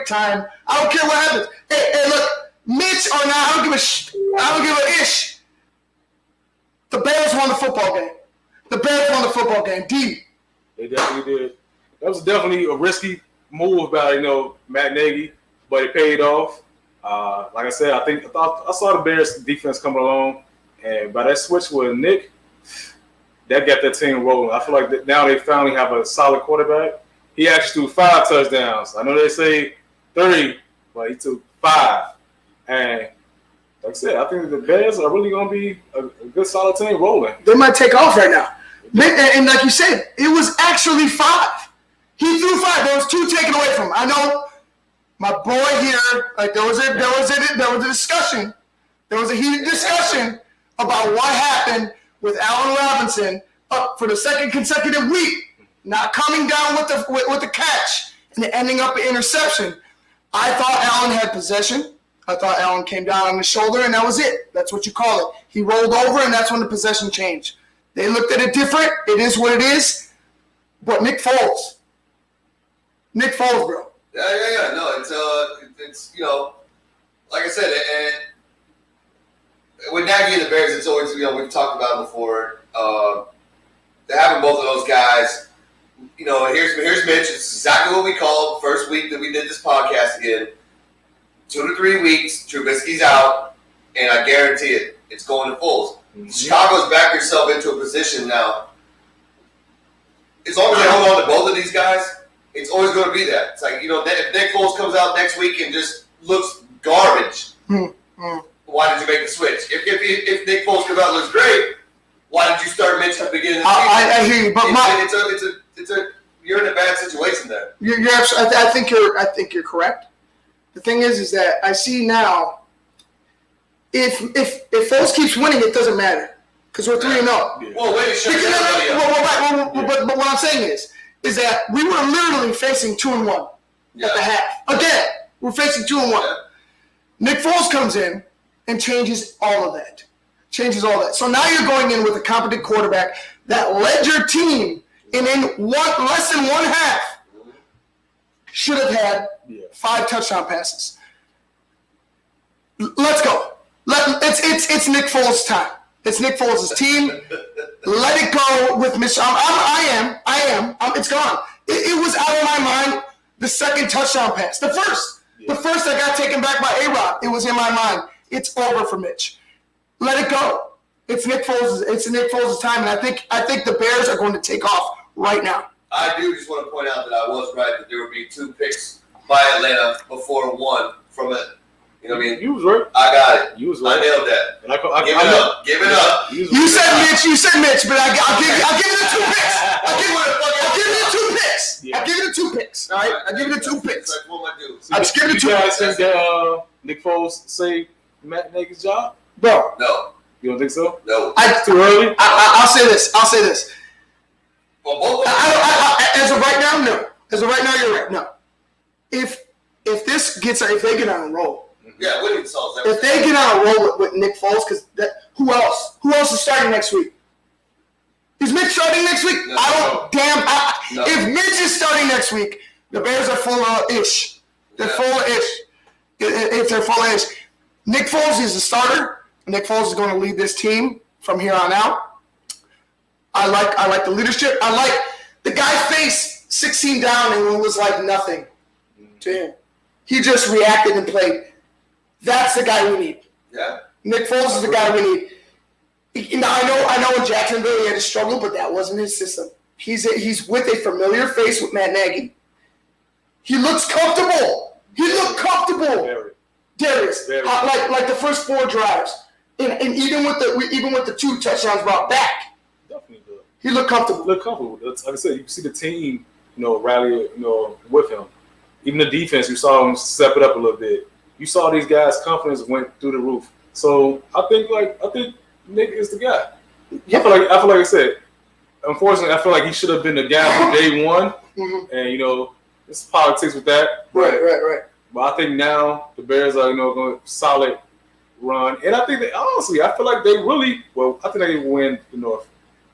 Time. I don't care what happens. Hey, look, Mitch or not, I don't give a ish. The Bears won the football game. The Bears won the football game. D. They definitely did. That was definitely a risky move by Matt Nagy, but it paid off. Like I said, I saw the Bears defense coming along, and by that switch with Nick, that got that team rolling. I feel like that now they finally have a solid quarterback. He actually threw 5 touchdowns. I know they say 3, but he took 5. And like I said, I think the Bears are really going to be a good, solid team rolling. They might take off right now. And like you said, it was actually 5. He threw 5. There was 2 taken away from him. I know my boy here, like there was a discussion. There was a heated discussion about what happened with Allen Robinson up for the second consecutive week, not coming down with the catch and ending up an interception. I thought Allen had possession. I thought Allen came down on the shoulder, and that was it. That's what you call it. He rolled over, and that's when the possession changed. They looked at it different. It is what it is. But Nick Foles, bro. Yeah. No, it's like I said, and with Nagy and the Bears, it's always we've talked about it before. Having both of those guys. Here's Mitch. It's exactly what we called first week that we did this podcast again. 2 to 3 weeks, Trubisky's out, and I guarantee it's going to Foles. Mm-hmm. Chicago's backed yourself into a position now. As long as they hold on to both of these guys, it's always going to be that. It's like, if Nick Foles comes out next week and just looks garbage, why did you make the switch? If Nick Foles comes out and looks great, why did you start Mitch at the beginning of the season? I hear you, but you're in a bad situation there. You're absolutely. I think you're correct. The thing is that I see now. If Foles keeps winning, it doesn't matter because we're 3-0. Yeah. Well, wait, sure. But what I'm saying is that we were literally facing 2-1 at the half. Again, we're facing 2-1. Yeah. Nick Foles comes in and changes all of that. So now you're going in with a competent quarterback that led your team and in less than one half should have had 5 touchdown passes. Let's go. It's Nick Foles' time. It's Nick Foles' team. Let it go with Mitch. I am. It's gone. It was out of my mind. The second touchdown pass. The first that got taken back by A-Rod. It was in my mind. It's over for Mitch. Let it go. It's Nick Foles' time, and I think the Bears are going to take off right now. I do just want to point out that I was right that there would be 2 picks by Atlanta before 1 from it. You know what I mean? You was right. I got it. You was right. I nailed that. And Give it up. You said Mitch, but I'll give you the 2 picks. I'll give you the 2 picks. Yeah. I'll give you the 2 picks. All right? I'll give you the 2 picks. That's what I do. I'll just give you the 2 picks. think that Nick Foles saved Matt Nagy's job? Bro. No. You don't think so? No. It's too early? I'll say this. Well, both of them. As of right now, no. As of right now, you're right. No. If they get on a roll. Yeah, winning solves everything. If they get on a roll with Nick Foles, because who else? Who else is starting next week? Is Mitch starting next week? No. No. If Mitch is starting next week, the Bears are full of ish. They're full of ish. They're full of ish. Nick Foles is the starter. Nick Foles is going to lead this team from here on out. I like the leadership. I like the guy faced 16 down and it was like nothing to him. He just reacted and played. That's the guy we need. Yeah. Nick Foles is the guy we need. I know in Jacksonville he had to struggle, but that wasn't his system. He's with a familiar face with Matt Nagy. He looks comfortable. He looked comfortable. Very. Darius, like the first 4 drives. And even with the 2 touchdowns brought back, Definitely good. he looked comfortable. Like I said, you see the team, rally, with him. Even the defense, you saw him step it up a little bit. You saw these guys' confidence went through the roof. So I think Nick is the guy. Yeah. I feel like I said, unfortunately, I feel like he should have been the guy from day one. Mm-hmm. And it's politics with that. Right. But I think now the Bears are going solid run, and I think honestly, I feel like they really I think they will win the North.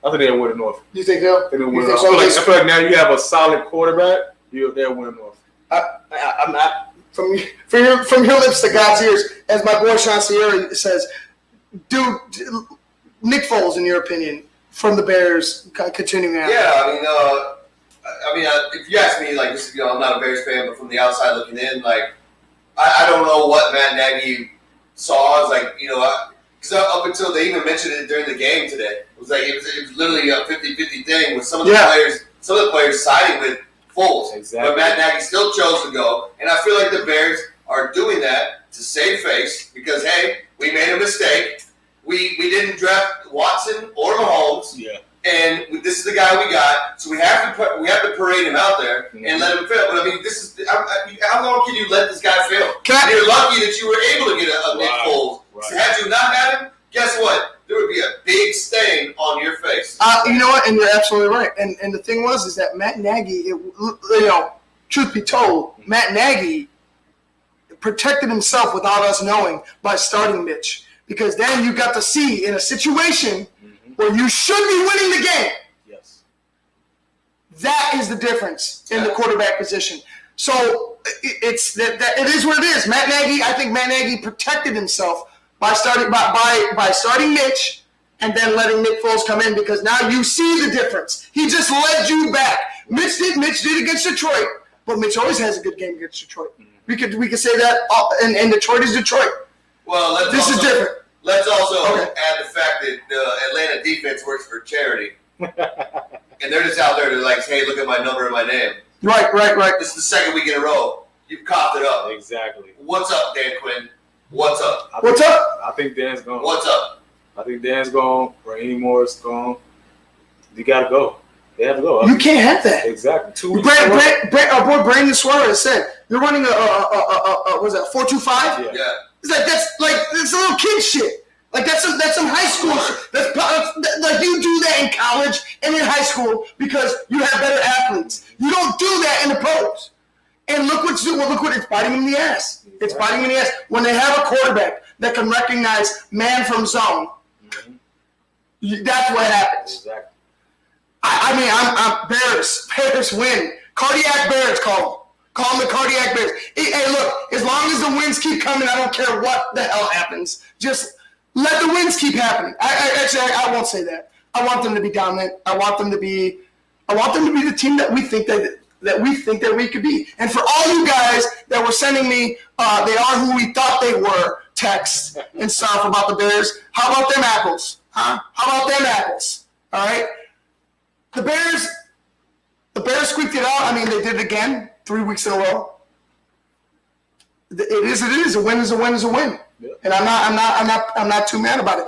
I think they'll win the North. You think they'll? I feel like now you have a solid quarterback. They'll win the North. I'm not from your lips to God's ears, as my boy Sean Sierra says. Dude, Nick Foles, in your opinion, from the Bears, continuing on. Yeah, if you ask me, I'm not a Bears fan, but from the outside looking in, I don't know what Matt Nagy saw. Because up until they even mentioned it during the game today, it was literally a 50-50 thing with some of the players siding with Foles. Exactly. But Matt Nagy still chose to go, and I feel like the Bears are doing that to save face because hey, we made a mistake. We didn't draft Watson or Mahomes. Yeah. And this is the guy we got, so we have to parade him out there and let him fail. But how long can you let this guy fail? You're lucky that you were able to get a Nick Foles. Right. Had you not had him, guess what? There would be a big stain on your face. You know what? And you're absolutely right. And the thing is that Matt Nagy, truth be told, Matt Nagy protected himself without us knowing by starting Mitch. Because then you got to see in a situation where you should be winning the game. Yes. That is the difference in the quarterback position. So it's that it is what it is. I think Matt Nagy protected himself by starting Mitch and then letting Nick Foles come in because now you see the difference. He just led you back. Mitch did against Detroit, but Mitch always has a good game against Detroit. We could say that, and Detroit is Detroit. Well, this is different. Let's also add the fact that the Atlanta defense works for charity. And they're just out there to hey, look at my number and my name. Right. This is the second week in a row. You've coughed it up. Exactly. What's up, Dan Quinn? What's up? I think Dan's gone. What's up? I think Dan's gone. Raheem Moore's gone. You got to go. They have to go. You can't have that. Exactly. 2 weeks. Our boy Brandon Suarez said you're running a 4-2-5. Yeah. It's a little kid shit. That's some high school shit. That's you do that in college and in high school because you have better athletes. You don't do that in the pros. And look what it's biting him in the ass. It's biting him in the ass when they have a quarterback that can recognize man from zone. Mm-hmm. That's what happens. Exactly. I'm Bears. Bears win. Cardiac Bears, call them. Call them the Cardiac Bears. Hey, look, as long as the wins keep coming, I don't care what the hell happens. Just let the wins keep happening. I won't say that. I want them to be dominant. I want them to be the team that we think that we could be. And for all you guys that were sending me, they are who we thought they were, texts and stuff about the Bears. How about them apples? Huh? How about them apples? All right. The Bears squeaked it out. They did it again 3 weeks in a row. It is. A win is a win is a win. Yeah. And I'm not too mad about it.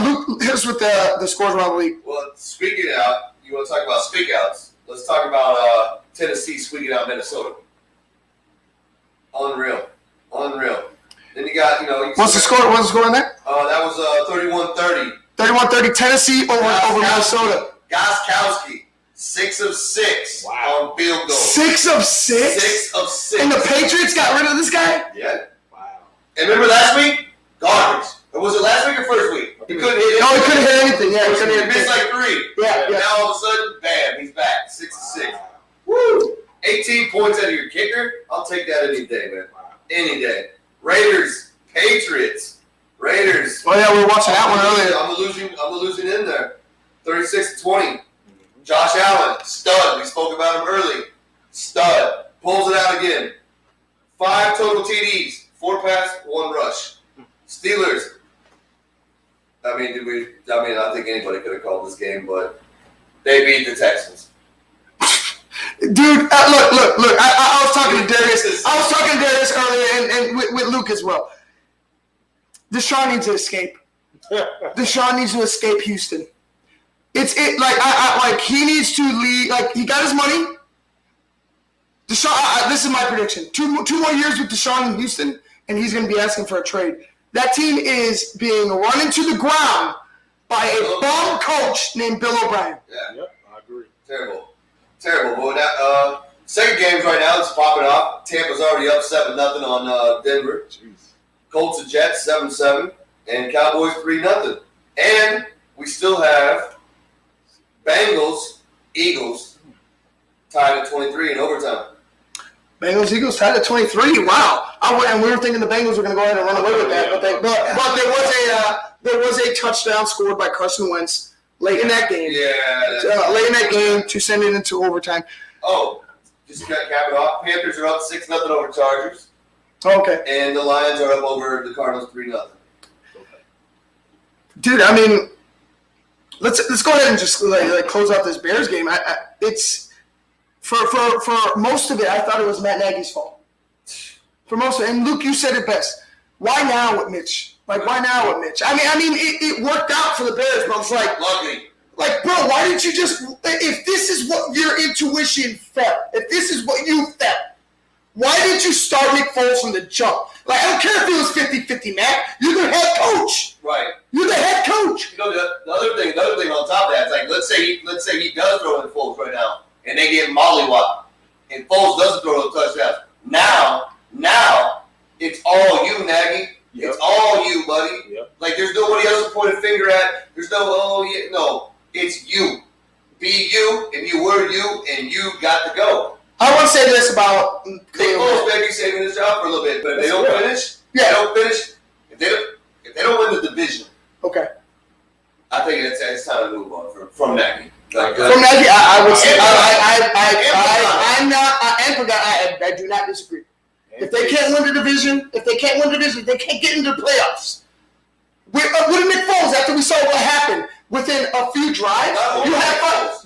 Luke, hit us with the scores around the league. Well, squeaking out. You want to talk about squeak outs? Let's talk about Tennessee squeaking out Minnesota. Unreal. Then you got What's the score? What's the score on that? That was 31-30. 31-30 Tennessee over Minnesota. Gostkowski, 6 of 6 on field goal. 6 of 6? 6 of 6. And the Patriots got rid of this guy? Yeah. Wow. And remember last week? Garbage. Or was it last week or first week? He couldn't hit it. No, he couldn't hit anything. Yeah, he missed 3. Yeah. Now all of a sudden, bam, he's back. 6 of 6. Woo! 18 points out of your kicker. I'll take that any day, man. Wow. Any day. Raiders, Patriots. Raiders. Oh yeah, we were watching that one earlier. I'm losing in there. 36-20. Josh Allen, stud. We spoke about him early. Stud. Pulls it out again. 5 total TDs. 4 pass, 1 rush. Steelers. I think anybody could have called this game, but they beat the Texans. Dude, look. I was talking to Darius. I was talking to Darius earlier and with Luke as well. Deshaun needs to escape. Deshaun needs to escape Houston. Like he needs to leave. Like he got his money. Deshaun. This is my prediction. Two more years with Deshaun in Houston, and he's going to be asking for a trade. That team is being run into the ground by a bum coach named Bill O'Brien. Yeah. Yep, I agree. Terrible. But now, second games right now, it's popping off. Tampa's already up 7-0 on Denver. Jeez. Colts and Jets 7-7, and Cowboys 3-0. And we still have Bengals, Eagles tied at 23 in overtime. Bengals Eagles tied at 23. Wow. And we were thinking the Bengals were going to go ahead and run away with that, but there was a touchdown scored by Carson Wentz late in that game. Yeah. Late in that game to send it into overtime. Oh, just to cap it off. Panthers are up 6-0 over Chargers. Okay. And the Lions are up over the Cardinals 3-0. Dude, I mean, let's go ahead and just like close out this Bears game. It's for most of it, I thought it was Matt Nagy's fault. For most of it, and Luke, you said it best. Why now with Mitch? Like, why now with Mitch? I mean, it worked out for the Bears, but it's like, like, bro, why didn't you just? If this is what your intuition felt, if this is what you felt, why didn't you start Nick Foles from the jump? Like, I don't care if it was 50-50, Matt. You're the head coach. Right. You're the head coach. You know, the other thing on top of that is like, let's say he does throw in Foles right now, and they get mollywopped, and Foles doesn't throw the touchdowns. Now, it's all you, Nagy. Yep. It's all you, buddy. Yep. Like, there's nobody else to point a finger at. There's no, it's you. Be you, and you were you, and you got to go. I want to say this about Nick Foles may be saving his job for a little bit, but if they don't finish, if they don't win the division, okay, I think it's time to move on from Nagy. From Nagy, I would say I do not disagree. If they can't win the division, they can't get into the playoffs. With Nick Foles, after we saw what happened within a few drives, you have not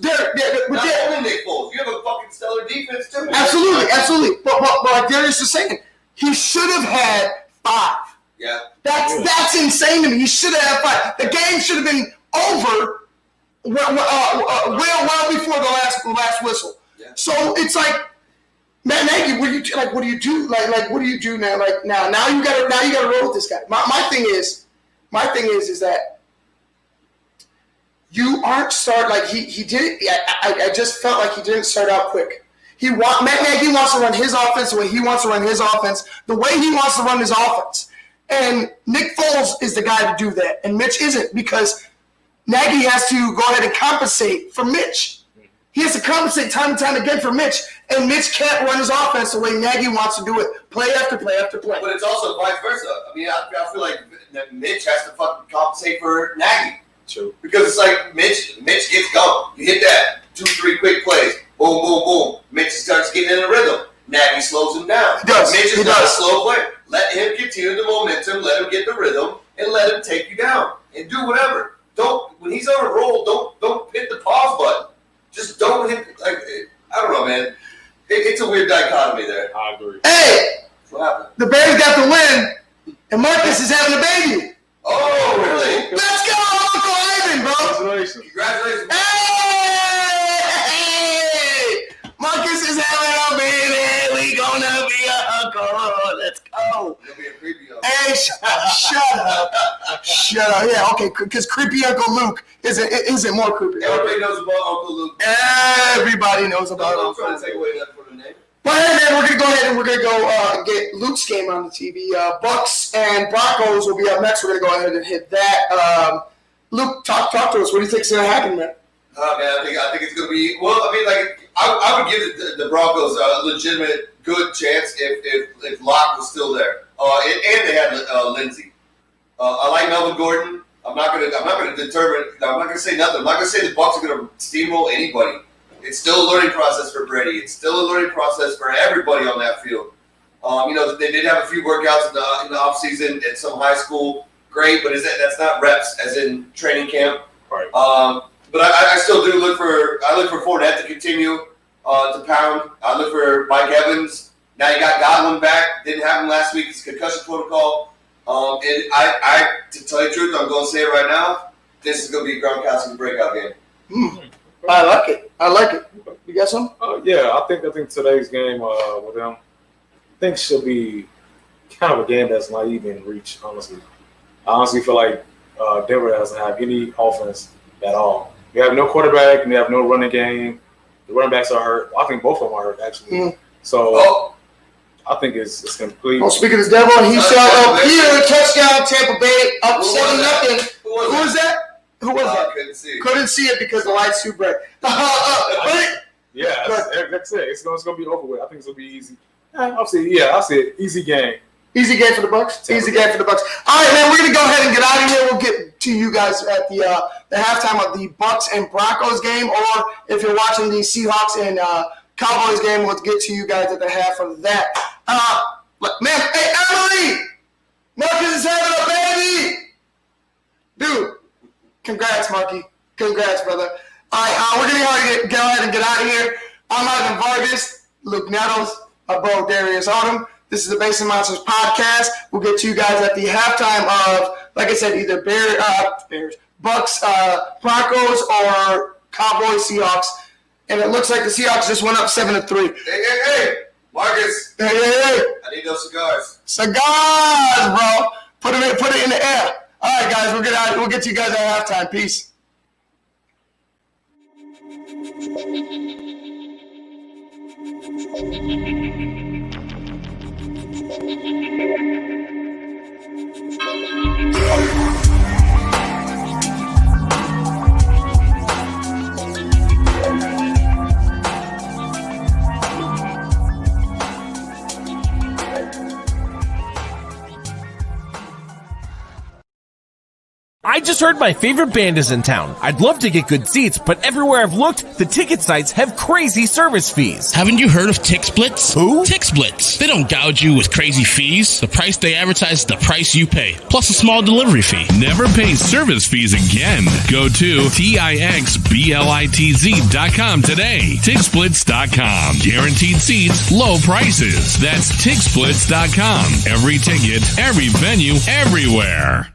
only Nick Foles, you have a fucking stellar defense too. Absolutely. But like Darius is saying, he should have had 5. Yeah. That's insane to me. He should have had 5. The game should have been over well before the last whistle. Yeah. So it's like, Matt Nagy, what do you do? Like what do you do now? Like now you gotta roll with this guy. My thing is that you aren't start like he did. I just felt like he didn't start out quick. Matt Nagy wants to run his offense the way he wants to run his offense, the way he wants to run his offense. And Nick Foles is the guy to do that, and Mitch isn't, because Nagy has to go ahead and compensate for Mitch. He has to compensate time and time again for Mitch, and Mitch can't run his offense the way Nagy wants to do it, play after play after play. But it's also vice versa. I mean, I feel like Mitch has to fucking compensate for Nagy. True. Because it's like Mitch gets going. You hit that 2-3 quick plays, boom, boom, boom. Mitch starts getting in a rhythm. Nagy slows him down. Mitch is not a slow player. Let him continue the momentum. Let him get the rhythm, and let him take you down and do whatever. When he's on a roll, don't hit the pause button. Just don't hit. Like, I don't know, man. It's a weird dichotomy there. I agree. Hey, what happened? The Bears got the win, and Marcus is having a baby. Oh, really? Let's go, Uncle Ivan, bro. Congratulations. Hey! Marcus is having a baby. We gonna be a uncle. Let's go. You'll be a creepy uncle. Hey, shut up. Yeah, okay, because creepy Uncle Luke isn't more creepy. Everybody knows about Uncle Luke. Everybody knows about Uncle Luke. I'm trying to take away that for the name. But hey, man, we're going to go ahead and we're going to go get Luke's game on the TV. Bucks and Broncos will be up next. We're going to go ahead and hit that. Luke, talk to us. What do you think is going to happen, man? Man, I think it's going to be, well, I mean, like, I would give the Broncos a legitimate good chance if Locke was still there. And they had Lindsey. I like Melvin Gordon. I'm not going to say nothing. I'm not going to say the Bucs are going to steamroll anybody. It's still a learning process for Brady. It's still a learning process for everybody on that field. They did have a few workouts in the offseason at some high school. Great, but that's not reps, as in training camp. Right. But I still do look for Fournette to continue to pound. I look for Mike Evans. Now you got Godwin back. Didn't happen last week. It's concussion protocol. And I, to tell you the truth, I'm going to say it right now. This is going to be Gronkowski's breakout game. I like it. I like it. You got some? Yeah, I think today's game with them, I think should be kind of a game that's not even reach. Honestly, I honestly feel like Denver doesn't have any offense at all. They have no quarterback and they have no running game. The running backs are hurt. I think both of them are hurt actually. So I think it's complete. Oh, speaking of Denver, he shot up here, touchdown, Tampa Bay, up 7-0. Who was that? Who was that? Couldn't see it because the light's too bright. Yeah, that's it. It's going to be over with. I think it's going to be easy. I'll say it. Easy game. Easy game for the Bucks. Easy game for the Bucks. All right, man. We're gonna go ahead and get out of here. We'll get to you guys at the halftime of the Bucks and Broncos game, or if you're watching the Seahawks and Cowboys game, we'll get to you guys at the half of that. Man, hey Emily, Marcus is having a baby, dude. Congrats, Marky. Congrats, brother. All right, we're gonna go ahead and get out of here. I'm Ivan Vargas, Luke Nettles, Bo Darius Autumn. This is the Basin Monsters podcast. We'll get to you guys at the halftime of, like I said, either Bears, Bucks, Broncos, or Cowboys, Seahawks. And it looks like the Seahawks just went up 7-3. Hey, Marcus. Hey. I need those cigars. Cigars, bro. Put it in the air. All right, guys, we'll get to you guys at halftime. Peace. I just heard my favorite band is in town. I'd love to get good seats, but everywhere I've looked, the ticket sites have crazy service fees. Haven't you heard of TixSplits? Who? TixSplits. They don't gouge you with crazy fees. The price they advertise is the price you pay, plus a small delivery fee. Never pay service fees again. Go to TixSplits.com today. TixSplits.com. Guaranteed seats, low prices. That's TixSplits.com. Every ticket, every venue, everywhere.